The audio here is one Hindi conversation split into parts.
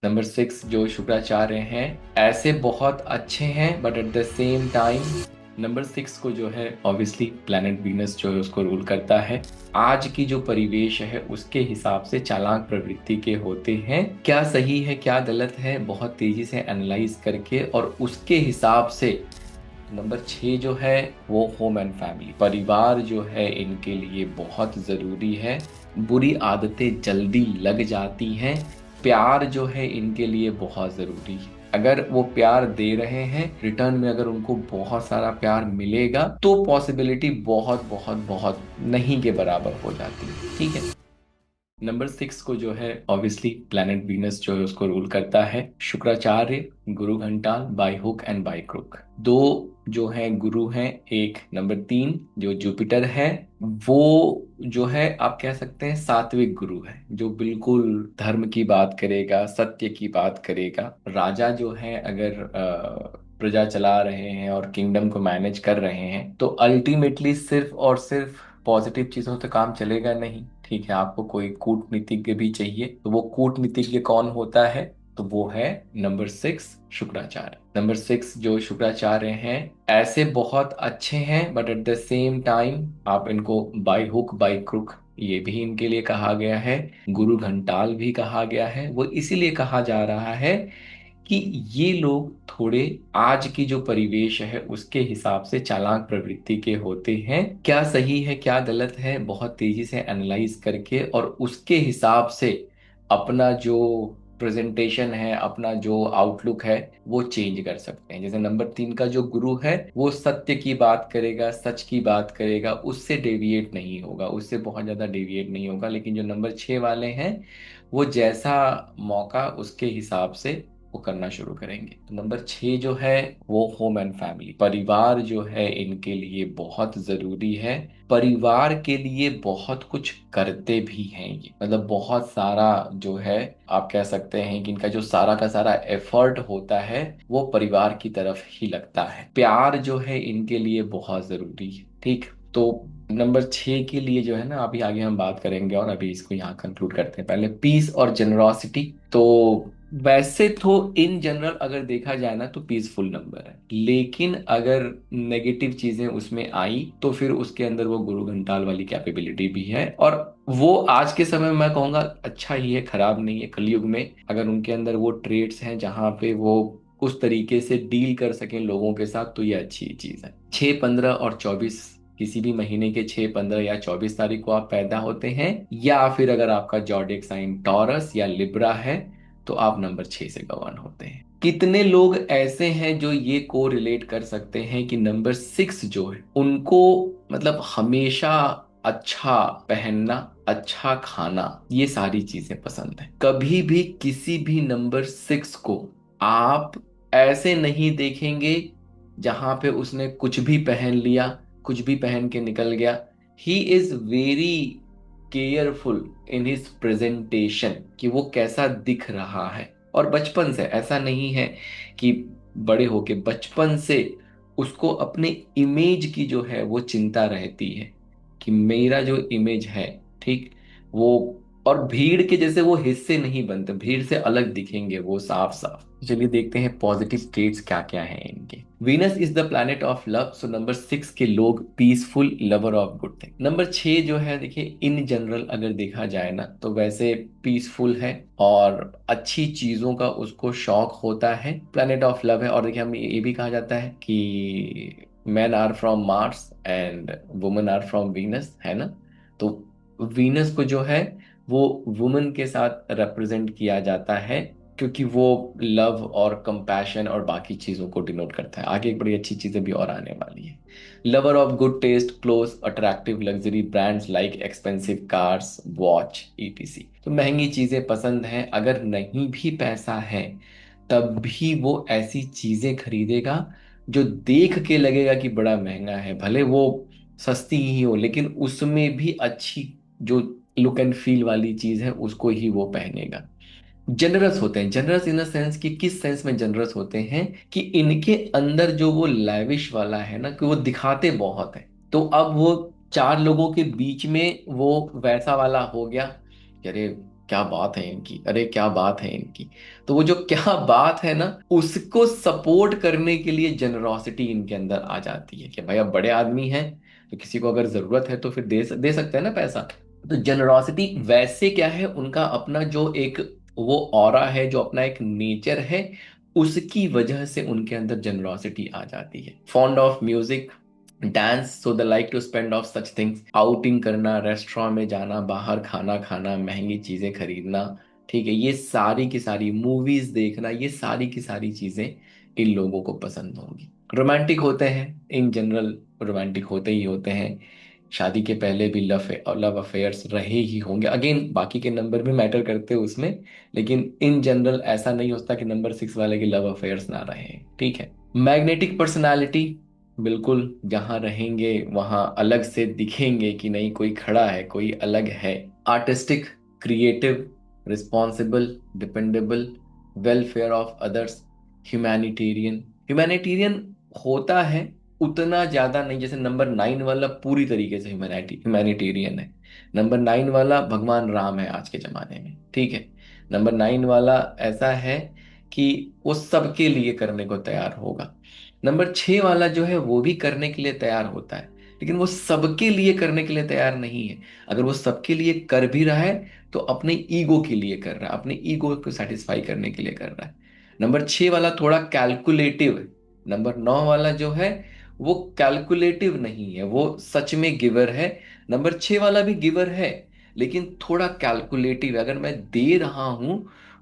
नंबर 6 जो शुक्राचार्य हैं ऐसे बहुत अच्छे हैं but at the same time number 6 को जो है ऑब्वियसली प्लैनेट वीनस जो है उसको रूल करता है। आज की जो परिवेश है उसके हिसाब से चालाक प्रवृत्ति के होते हैं। क्या सही है क्या गलत है बहुत तेजी से एनालाइज करके और उसके हिसाब से नंबर 6 जो है वो होम एंड फैमिली परिवार जो है इनके लिए बहुत ज़रूरी है। बुरी आदतें जल्दी लग जाती हैं। प्यार जो है इनके लिए बहुत ज़रूरी है। अगर वो प्यार दे रहे हैं रिटर्न में अगर उनको बहुत सारा प्यार मिलेगा तो पॉसिबिलिटी बहुत बहुत बहुत नहीं के बराबर हो जाती है। ठीक है। नंबर 6 को जो है ऑब्वियसली प्लैनेट वीनस जो है उसको रूल करता है। शुक्राचार्य गुरु घंटाल by hook and by crook दो जो है गुरु हैं। एक नंबर 3 जो जुपिटर है वो जो है आप कह सकते हैं सात्विक गुरु है जो बिल्कुल धर्म की बात करेगा सत्य की बात करेगा। राजा जो है अगर प्रजा चला रहे हैं और किंगडम को मैनेज कर रहे हैं तो अल्टीमेटली सिर्फ और सिर्फ पॉजिटिव चीजों से काम चलेगा नहीं। ठीक है आपको कोई कूटनीतिज्ञ भी चाहिए तो वो कूटनीतिज्ञ कौन होता है तो वो है नंबर 6 शुक्राचार्य। नंबर 6 जो शुक्राचार्य हैं ऐसे बहुत अच्छे हैं but at the same time आप इनको बाय हुक बाय क्रुक ये भी इनके लिए कहा गया है। गुरु घंटाल भी कहा गया है। वो इसीलिए कहा जा रहा है कि ये लोग थोड़े आज की जो परिवेश है उसके हिसाब से चालाक प्रवृत्ति के होते हैं। क्या सही है क्या गलत है बहुत तेजी से एनालाइज करके और उसके हिसाब से अपना जो प्रेजेंटेशन है अपना जो आउटलुक है वो चेंज कर सकते हैं। जैसे नंबर 3 का जो गुरु है वो सत्य की बात करेगा सच की बात करेगा उससे डेविएट नहीं होगा उससे बहुत ज्यादा डेविएट नहीं होगा। लेकिन जो नंबर 6 वाले हैं वो जैसा मौका उसके हिसाब से वो करना शुरू करेंगे। तो नंबर 6 जो है वो होम एंड फैमिली परिवार जो है इनके लिए बहुत जरूरी है। परिवार के लिए बहुत कुछ करते भी हैं ये मतलब बहुत सारा जो है आप कह सकते हैं कि इनका जो सारा का सारा एफर्ट होता है वो परिवार की तरफ ही लगता है। प्यार जो है इनके लिए बहुत जरूरी है। ठीक तो नंबर 6 के लिए जो है ना अभी आगे हम बात करेंगे और अभी इसको यहाँ कंक्लूड करते हैं। पहले पीस और जेनरोसिटी तो वैसे तो इन जनरल अगर देखा जाए ना तो पीसफुल नंबर है लेकिन अगर नेगेटिव चीजें उसमें आई तो फिर उसके अंदर वो गुरु घंटाल वाली कैपेबिलिटी भी है। और वो आज के समय में मैं कहूँगा अच्छा ही है खराब नहीं है। कलयुग में अगर उनके अंदर वो ट्रेड्स हैं जहाँ पे वो उस तरीके से डील कर सकें लोगों के साथ तो ये अच्छी चीज है। 6 15 और 24 किसी भी महीने के 6 15 या 24 तारीख को आप पैदा होते हैं या फिर अगर आपका जॉडिक साइन टॉरस या लिब्रा है तो आप नंबर 6 से गवर्न होते हैं। कितने लोग ऐसे हैं जो ये को रिलेट कर सकते हैं कि नंबर 6 जो है उनको मतलब हमेशा अच्छा पहनना अच्छा खाना ये सारी चीजें पसंद है। कभी भी किसी भी नंबर 6 को आप ऐसे नहीं देखेंगे जहां पे उसने कुछ भी पहन लिया कुछ भी पहन के निकल गया। He is very careful in his presentation कि वो कैसा दिख रहा है। और बचपन से ऐसा नहीं है कि बड़े होके बचपन से उसको अपने इमेज की जो है वो चिंता रहती है कि मेरा जो इमेज है ठीक वो और भीड़ के जैसे वो हिस्से नहीं बनते भीड़ से अलग दिखेंगे वो साफ साफ। चलिए देखते हैं पॉजिटिव ट्रेट्स क्या क्या हैं इनके। Venus is the planet of love so number 6 के लोग peaceful lover of good thing. Number 6 जो है देखिए इन जनरल अगर देखा जाए ना तो वैसे पीसफुल है और अच्छी चीजों का उसको शौक होता है। प्लैनेट ऑफ लव है और देखिए हम ये भी कहा जाता है कि man are from Mars and women are from Venus है ना। तो वीनस को जो है वो वुमेन के साथ रिप्रेजेंट किया जाता है क्योंकि वो लव और कंपैशन और बाकी चीजों को डिनोट करता है। आगे एक बड़ी अच्छी चीजें भी और आने वाली है। Lover of good taste close attractive luxury brands like expensive cars watch ETC. तो महंगी चीजें पसंद हैं अगर नहीं भी पैसा है तब भी वो ऐसी चीजें खरीदेगा जो देख के लगेगा कि बड़ा महंगा है भले वो सस्ती ही हो लेकिन उसमें भी अच्छी जो लुक एंड फील वाली चीज है उसको ही वो पहनेगा। जनरस होते हैं जनरस इन द सेंस कि किस सेंस में जनरस होते हैं कि इनके अंदर जो वो लैविश वाला है ना कि वो दिखाते बहुत है। तो अब वो चार लोगों के बीच में वो वैसा वाला हो गया कि अरे क्या बात है इनकी, अरे क्या बात है इनकी। तो वो जो क्या बात है ना, उसको सपोर्ट करने के लिए जेनरोसिटी इनके अंदर आ जाती है कि भाई अब बड़े आदमी हैं, तो किसी को अगर जरूरत है तो फिर दे सकते हैं ना पैसा। तो जेनरोसिटी वैसे क्या है, उनका अपना जो एक वो ऑरा है, जो अपना एक नेचर है, उसकी वजह से उनके अंदर जेनरोसिटी आ जाती है। Fond of music, dance, so the like to spend of such things, outing करना, रेस्टोरेंट में जाना, बाहर खाना खाना, महंगी चीजें खरीदना, ठीक है, ये सारी की सारी मूवीज देखना, ये सारी की सारी चीजें इन लोगों को पसंद होंगी। रोमांटिक होते हैं इन जनरल, रोमांटिक होते ही होते हैं। शादी के पहले भी लव अफेयर्स रहे ही होंगे, अगेन बाकी के नंबर भी मैटर करते हैं उसमें, लेकिन इन जनरल ऐसा नहीं होता कि नंबर 6 वाले के लव अफेयर्स ना रहे, ठीक है। मैग्नेटिक पर्सनालिटी, बिल्कुल जहाँ रहेंगे वहाँ अलग से दिखेंगे कि नहीं, कोई खड़ा है, कोई अलग है। Artistic, creative, responsible, dependable, welfare of others, humanitarian. Humanitarian होता है, उतना ज्यादा नहीं, जैसे नंबर 9 वाला पूरी तरीके से ह्यूमैनिटेरियन है। नंबर 9 वाला भगवान राम है आज के जमाने में, ठीक है। नंबर 9 वाला ऐसा है कि वो सबके लिए करने को तैयार होगा। नंबर 6 वाला जो है वो भी करने के लिए तैयार होता है, लेकिन वो सबके लिए करने के लिए तैयार नहीं है। अगर वो सबके लिए कर भी रहा है तो अपने ईगो के लिए कर रहा है, अपने ईगो को सेटिस्फाई करने के लिए कर रहा है। नंबर 6 वाला थोड़ा कैलकुलेटिव है। नंबर 9 वाला जो है वो कैलकुलेटिव नहीं है, वो सच में गिवर है। नंबर 6 वाला भी गिवर है, लेकिन थोड़ा कैलकुलेटिव है। अगर मैं दे रहा हूं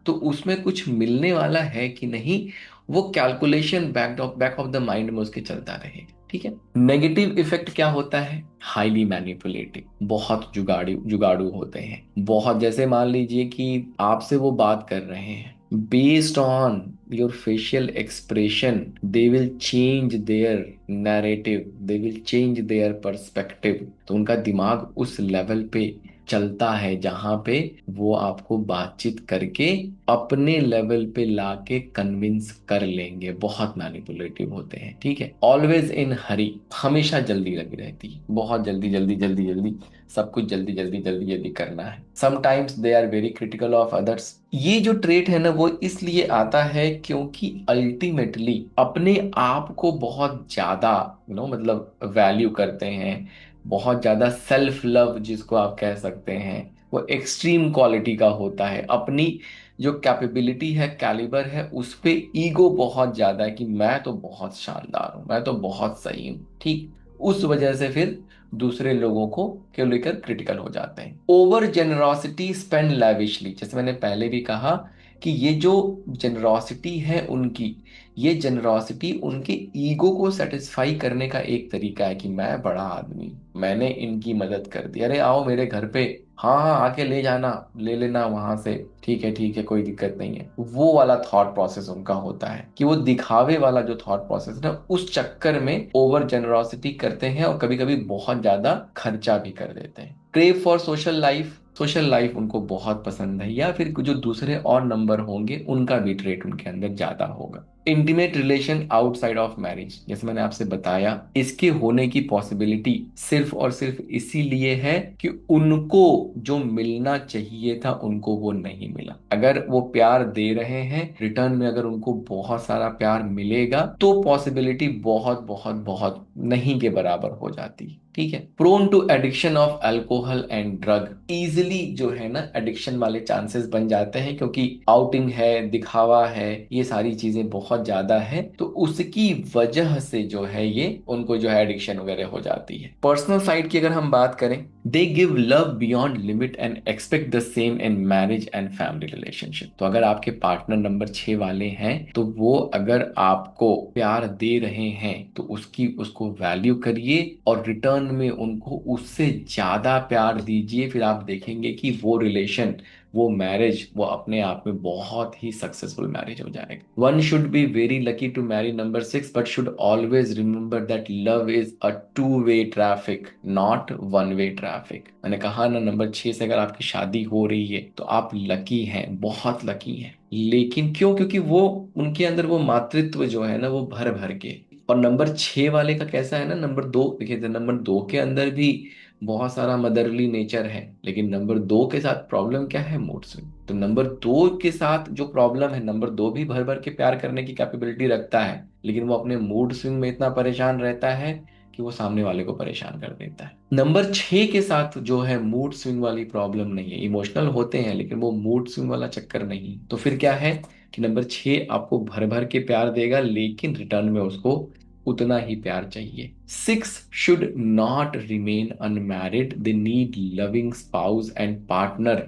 तो उसमें कुछ मिलने वाला है कि नहीं, वो calculation back of the mind में उसके चलता रहेगा, ठीक है। नेगेटिव इफेक्ट क्या होता है, हाईली मैनिपुलेटिव, बहुत जुगाड़ू जुगाड़ू होते हैं बहुत। जैसे मान लीजिए कि आपसे वो बात कर रहे हैं, based on your facial expression they will change their narrative, they will change their perspective. तो उनका दिमाग उस लेवल पे चलता है जहां पे वो आपको बातचीत करके अपने लेवल पे लाके कन्विंस कर लेंगे। बहुत मैनिपुलेटिव होते हैं, ठीक है। ऑलवेज इन हरी, हमेशा जल्दी लगी रहती है, बहुत जल्दी जल्दी जल्दी जल्दी, सब कुछ जल्दी जल्दी जल्दी जल्दी करना है। Sometimes they are very critical of others. ये जो ट्रेट है ना वो इसलिए आता है क्योंकि अल्टीमेटली अपने आप को बहुत ज्यादा मतलब वैल्यू करते हैं। बहुत ज्यादा सेल्फ लव जिसको आप कह सकते हैं, वो एक्सट्रीम क्वालिटी का होता है। अपनी जो कैपेबिलिटी है, कैलिबर है, उस पे ईगो बहुत ज्यादा है कि मैं तो बहुत शानदार हूं, मैं तो बहुत सही हूं, ठीक। उस वजह से फिर दूसरे लोगों को के लेकर क्रिटिकल हो जाते हैं। ओवर जेनरोसिटी, स्पेंड लैविशली, जैसे मैंने पहले भी कहा कि ये जो जेनरोसिटी है उनकी, ये जेनरोसिटी उनके ईगो को सेटिस्फाई करने का एक तरीका है कि मैं बड़ा आदमी, मैंने इनकी मदद कर दी, अरे आओ मेरे घर पे, हाँ हाँ आके ले जाना, ले लेना वहां से, ठीक है कोई दिक्कत नहीं है। वो वाला थॉट प्रोसेस उनका होता है कि वो दिखावे वाला जो थॉट प्रोसेस है ना, उस चक्कर में ओवर जेनरोसिटी करते हैं और कभी कभी बहुत ज्यादा खर्चा भी कर देते हैं। Crave for social life, social life उनको बहुत पसंद है, या फिर जो दूसरे और नंबर होंगे उनका भी ट्रेट उनके अंदर ज्यादा होगा। Intimate relation outside of marriage, जैसे मैंने आपसे बताया, इसके होने की पॉसिबिलिटी सिर्फ और सिर्फ इसीलिए है कि उनको जो मिलना चाहिए था उनको वो नहीं मिला। अगर वो प्यार दे रहे हैं, रिटर्न में अगर उनको बहुत सारा प्यार मिलेगा तो पॉसिबिलिटी बहुत बहुत बहुत नहीं के बराबर हो जाती है, ठीक है। Prone to addiction of alcohol and drug, easily जो है ना एडिक्शन वाले चांसेस बन जाते हैं, क्योंकि आउटिंग है, दिखावा है, ये सारी चीजें बहुत ज्यादा है, तो उसकी वजह से जो है ये उनको जो है एडिक्शन वगैरह हो जाती है। पर्सनल साइड की अगर हम बात करें, they give love beyond limit and expect the same in marriage and family relationship. तो अगर आपके पार्टनर नंबर 6 वाले हैं तो वो अगर आपको प्यार दे रहे हैं तो उसको वैल्यू करिए और रिटर्न में उनको उससे ज्यादा प्यार दीजिए। फिर आप देखेंगे कि वो रिलेशन, वो मैरिज, वो अपने आप में बहुत ही सक्सेसफुल मैरिज हो जाएगा। One should be very lucky to marry number 6 but should always remember that love is a two way traffic, not one way traffic. मैंने कहा ना, नंबर 6 से अगर आपकी शादी हो रही है तो आप लकी हैं, बहुत लकी हैं। लेकिन क्यों? क्योंकि वो उनके अंदर वो मातृत्व जो है ना वो भर भर के। और नंबर 6 वाले का कैसा है ना, नंबर 2 देखिए, नंबर 2 के अंदर भी बहुत सारा मदरली नेचर है, लेकिन नंबर 2 के साथ प्रॉब्लम क्या है? Mood swing. तो नंबर 2 के साथ जो प्रॉब्लम है, नंबर 2 भी भर भर के प्यार करने की कैपेबिलिटी रखता है, लेकिन वो अपने मूड स्विंग में इतना परेशान रहता है कि वो सामने वाले को परेशान कर देता है। नंबर 6 के साथ जो है मूड स्विंग वाली प्रॉब्लम नहीं है, इमोशनल होते हैं लेकिन वो मूड स्विंग वाला चक्कर नहीं। तो फिर क्या है कि नंबर 6 आपको भर भर के प्यार देगा, लेकिन रिटर्न में उसको उतना ही प्यार चाहिए। 6 should not remain unmarried, they need loving spouse and partner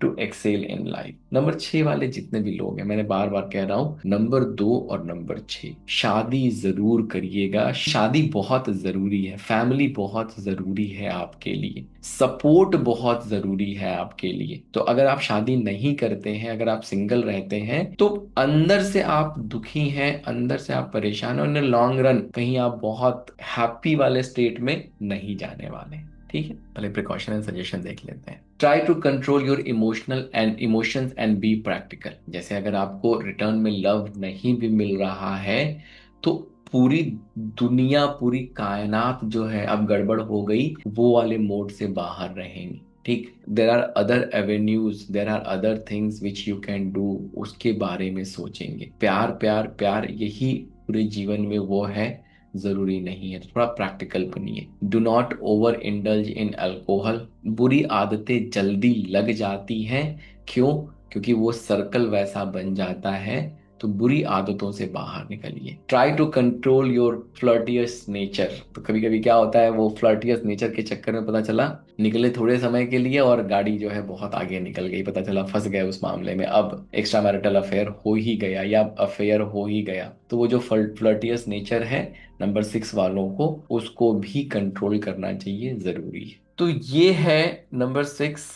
to excel in life. Number 6 वाले जितने भी लोग हैं, मैंने बार बार कह रहा हूं, नंबर 2 और नंबर 6 शादी जरूर करिएगा। शादी बहुत जरूरी है, फैमिली बहुत जरूरी है आपके लिए, सपोर्ट बहुत जरूरी है आपके लिए। तो अगर आप शादी नहीं करते हैं, अगर आप सिंगल रहते हैं, तो अंदर से आप दुखी हैं, अंदर से आप परेशान हो, इन लॉन्ग रन कहीं आप बहुत हैप्पी वाले स्टेट में नहीं जाने वाले। ठीक है, पहले प्रिकॉशन एंड सजेशन देख लेते हैं। Try to control your emotional and emotions and be practical. जैसे अगर आपको रिटर्न में लव नहीं भी मिल रहा है, तो पूरी दुनिया, पूरी कायनात जो है अब गड़बड़ हो गई, वो वाले मोड से बाहर रहेंगे। ठीक, there are other avenues, there are other things which you can do, उसके बारे में सोचेंगे। प्यार प्यार प्यार यही पूरे जीवन में वो है, जरूरी नहीं है। तो थोड़ा प्रैक्टिकल बनिए। Do not over indulge in alcohol. बुरी आदतें जल्दी लग जाती हैं, क्यों? क्योंकि वो सर्कल वैसा बन जाता है। तो बुरी आदतों से बाहर निकलिए। Try to control your flirtatious nature. तो कभी कभी क्या होता है, वो फ्लर्टियस नेचर के चक्कर में पता चला निकले थोड़े समय के लिए और गाड़ी जो है बहुत आगे निकल गई, पता चला फंस गए उस मामले में, अब एक्स्ट्रा मैरिटल अफेयर हो ही गया या अफेयर हो ही गया। तो वो जो फ्लर्टियस नेचर है नंबर 6 वालों को, उसको भी कंट्रोल करना चाहिए, जरूरी है। तो ये है नंबर 6